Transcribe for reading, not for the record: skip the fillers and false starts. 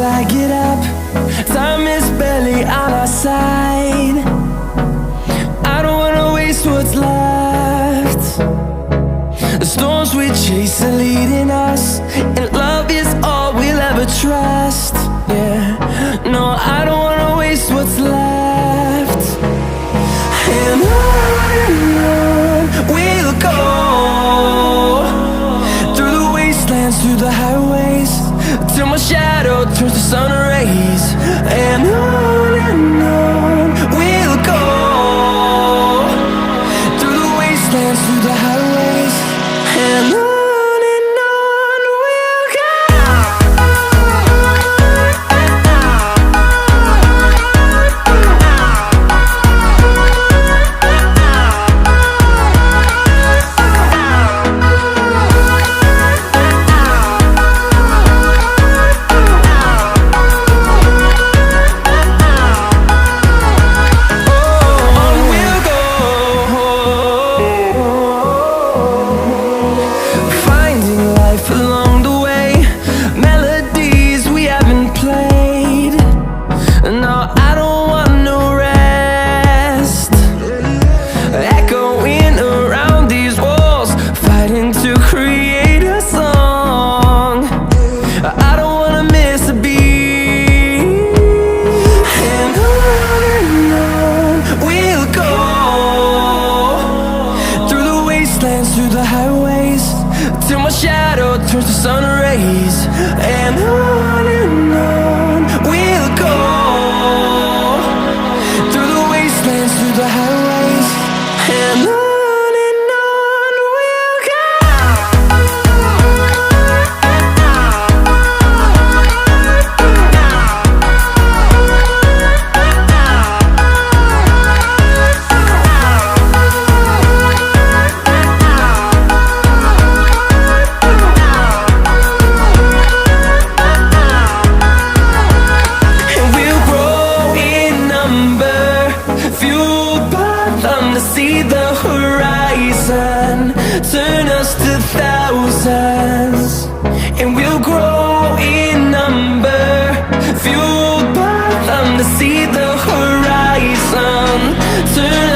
till I get up. Time is barely on our side. I don't wanna waste what's left. The storms we chase are leading us, and love is all we'll ever trust. Yeah, no, I don't wanna waste what's left. And on we'll go, through the wastelands, through the highways, till my shadow turns to sun rays. And on we'll go, through the wastelands, through the highways, and on. Along the way, melodies we haven't played. No, I don't want no rest. Echoing around these walls, fighting to create a song. I don't wanna miss a beat. And on we'll go, through the wastelands, through the highways, till my shadow turns to sun rays. And on we'll go, through the wastelands, through the highways, and on. See the horizon turn us to thousands, and we'll grow in number, fueled by them to see the horizon turn